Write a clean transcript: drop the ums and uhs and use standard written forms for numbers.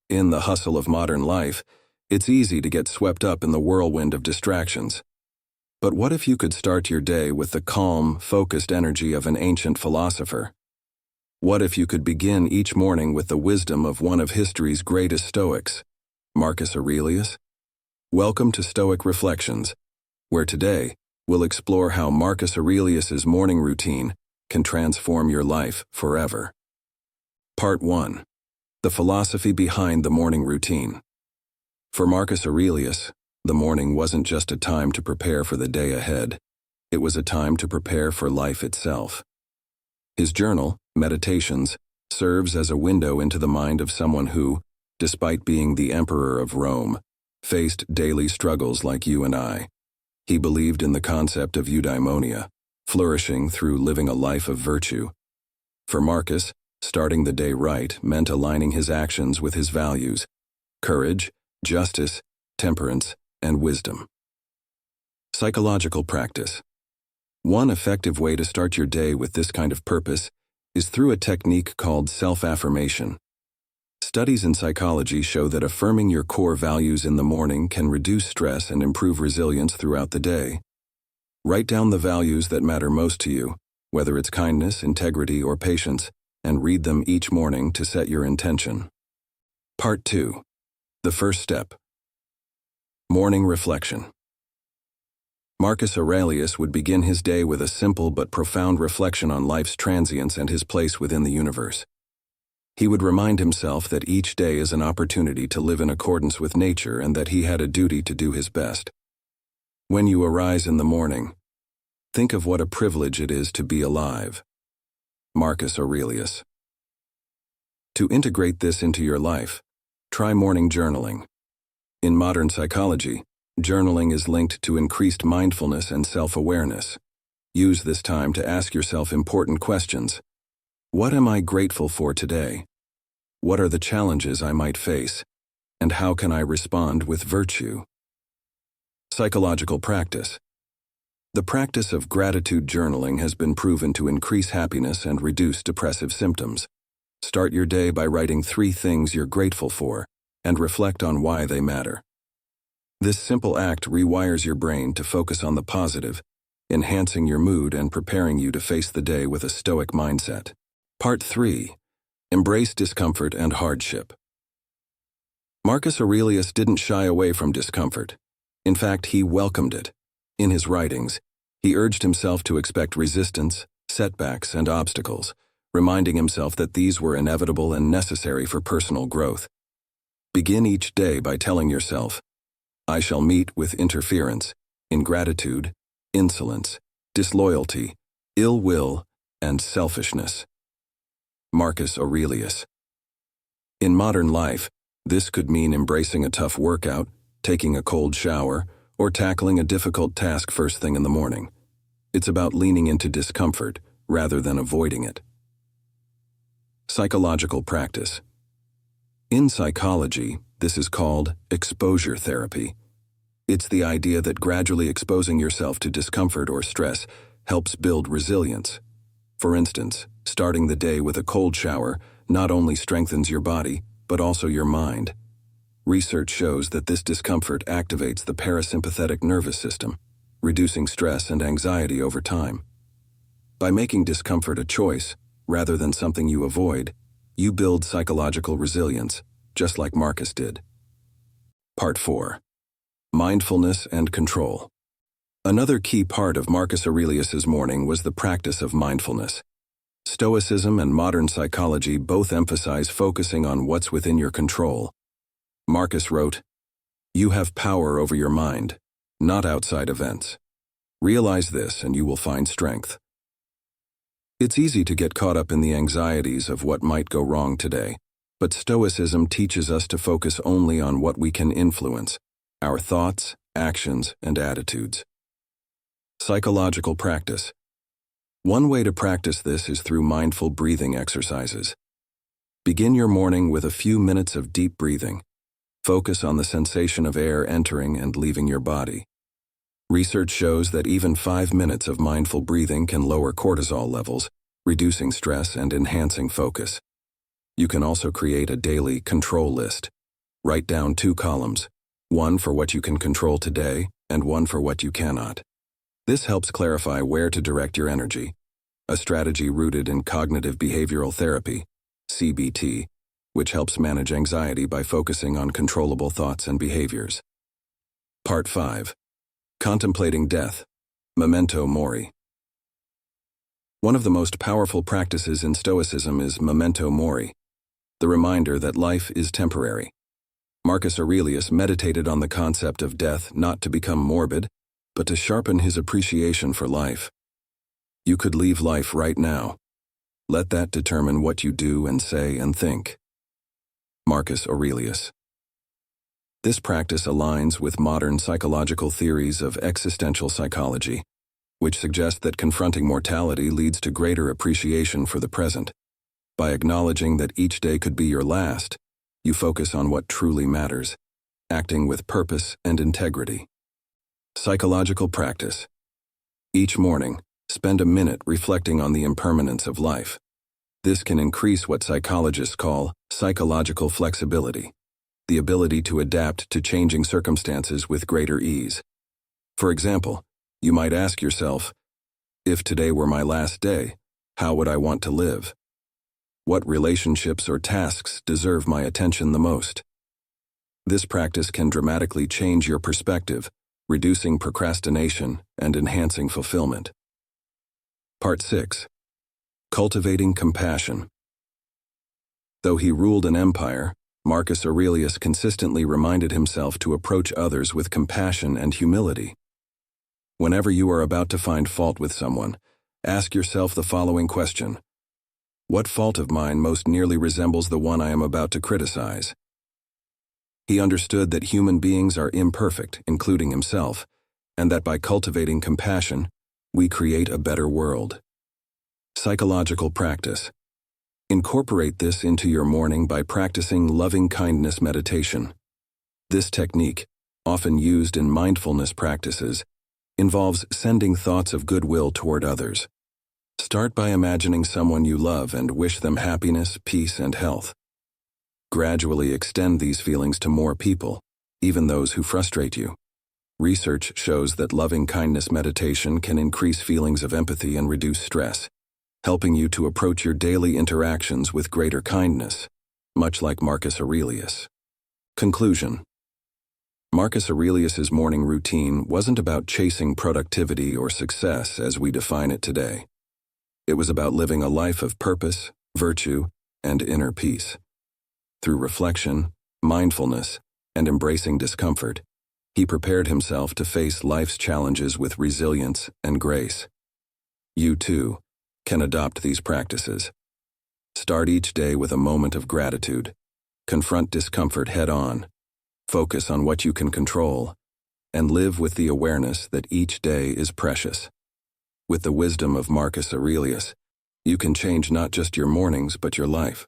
In the hustle of modern life, it's easy to get swept up in the whirlwind of distractions. But what if you could start your day with the calm, focused energy of an ancient philosopher? What if you could begin each morning with the wisdom of one of history's greatest Stoics, Marcus Aurelius? Welcome to Stoic Reflections, where today we'll explore how Marcus Aurelius's morning routine can transform your life forever. Part 1. The philosophy behind the morning routine. For Marcus Aurelius, the morning wasn't just a time to prepare for the day ahead. It was a time to prepare for life itself. His journal, Meditations, serves as a window into the mind of someone who, despite being the emperor of Rome, faced daily struggles like you and I. He believed in the concept of eudaimonia, flourishing through living a life of virtue. For Marcus, starting the day right meant aligning his actions with his values: courage, justice, temperance, and wisdom. Psychological practice. One effective way to start your day with this kind of purpose is through a technique called self-affirmation. Studies in psychology show that affirming your core values in the morning can reduce stress and improve resilience throughout the day. Write down the values that matter most to you, whether it's kindness, integrity, or patience, and read them each morning to set your intention. Part 2. The first step. Morning reflection. Marcus Aurelius would begin his day with a simple but profound reflection on life's transience and his place within the universe. He would remind himself that each day is an opportunity to live in accordance with nature and that he had a duty to do his best. When you arise in the morning, think of what a privilege it is to be alive. Marcus Aurelius. To integrate this into your life, try morning journaling. In modern psychology, journaling is linked to increased mindfulness and self-awareness. Use this time to ask yourself important questions. What am I grateful for today? What are the challenges I might face? And how can I respond with virtue? Psychological practice. The practice of gratitude journaling has been proven to increase happiness and reduce depressive symptoms. Start your day by writing 3 things you're grateful for and reflect on why they matter. This simple act rewires your brain to focus on the positive, enhancing your mood and preparing you to face the day with a stoic mindset. Part 3. Embrace discomfort and hardship. Marcus Aurelius didn't shy away from discomfort. In fact, he welcomed it. In his writings, he urged himself to expect resistance, setbacks, and obstacles, reminding himself that these were inevitable and necessary for personal growth. Begin each day by telling yourself, I shall meet with interference, ingratitude, insolence, disloyalty, ill will, and selfishness. Marcus Aurelius. In modern life, this could mean embracing a tough workout, taking a cold shower, or tackling a difficult task first thing in the morning. It's about leaning into discomfort rather than avoiding it. Psychological practice. In psychology, this is called exposure therapy. It's the idea that gradually exposing yourself to discomfort or stress helps build resilience. For instance, starting the day with a cold shower not only strengthens your body, but also your mind. Research shows that this discomfort activates the parasympathetic nervous system, reducing stress and anxiety over time. By making discomfort a choice, rather than something you avoid, you build psychological resilience, just like Marcus did. Part 4. Mindfulness and control. Another key part of Marcus Aurelius's morning was the practice of mindfulness. Stoicism and modern psychology both emphasize focusing on what's within your control. Marcus wrote, "You have power over your mind, not outside events. Realize this and you will find strength." It's easy to get caught up in the anxieties of what might go wrong today, but Stoicism teaches us to focus only on what we can influence: our thoughts, actions, and attitudes. Psychological practice. One way to practice this is through mindful breathing exercises. Begin your morning with a few minutes of deep breathing. Focus on the sensation of air entering and leaving your body. Research shows that even 5 minutes of mindful breathing can lower cortisol levels, reducing stress and enhancing focus. You can also create a daily control list, Write down 2 columns, one for what you can control today and one for what you cannot. This helps clarify where to direct your energy, a strategy rooted in cognitive behavioral therapy, CBT, which helps manage anxiety by focusing on controllable thoughts and behaviors. Part 5. Contemplating Death, Memento Mori. One of the most powerful practices in Stoicism is memento mori, the reminder that life is temporary. Marcus Aurelius meditated on the concept of death not to become morbid, but to sharpen his appreciation for life. You could leave life right now. Let that determine what you do and say and think. Marcus Aurelius. This practice aligns with modern psychological theories of existential psychology, which suggest that confronting mortality leads to greater appreciation for the present. By acknowledging that each day could be your last, you focus on what truly matters, acting with purpose and integrity. Psychological practice. Each morning, spend a minute reflecting on the impermanence of life. This can increase what psychologists call psychological flexibility, the ability to adapt to changing circumstances with greater ease. For example, you might ask yourself, if today were my last day, how would I want to live? What relationships or tasks deserve my attention the most? This practice can dramatically change your perspective, reducing procrastination and enhancing fulfillment. Part 6. Cultivating Compassion. Though he ruled an empire, Marcus Aurelius consistently reminded himself to approach others with compassion and humility. Whenever you are about to find fault with someone, ask yourself the following question: what fault of mine most nearly resembles the one I am about to criticize? He understood that human beings are imperfect, including himself, and that by cultivating compassion, we create a better world. Psychological practice. Incorporate this into your morning by practicing loving-kindness meditation. This technique, often used in mindfulness practices, involves sending thoughts of goodwill toward others. Start by imagining someone you love and wish them happiness, peace, and health. Gradually extend these feelings to more people, even those who frustrate you. Research shows that loving-kindness meditation can increase feelings of empathy and reduce stress, helping you to approach your daily interactions with greater kindness, much like Marcus Aurelius. Conclusion. Marcus Aurelius's morning routine wasn't about chasing productivity or success as we define it today. It was about living a life of purpose, virtue, and inner peace. Through reflection, mindfulness, and embracing discomfort, he prepared himself to face life's challenges with resilience and grace. You, too, can adopt these practices. Start each day with a moment of gratitude. Confront discomfort head-on. Focus on what you can control, and live with the awareness that each day is precious. With the wisdom of Marcus Aurelius, you can change not just your mornings but your life.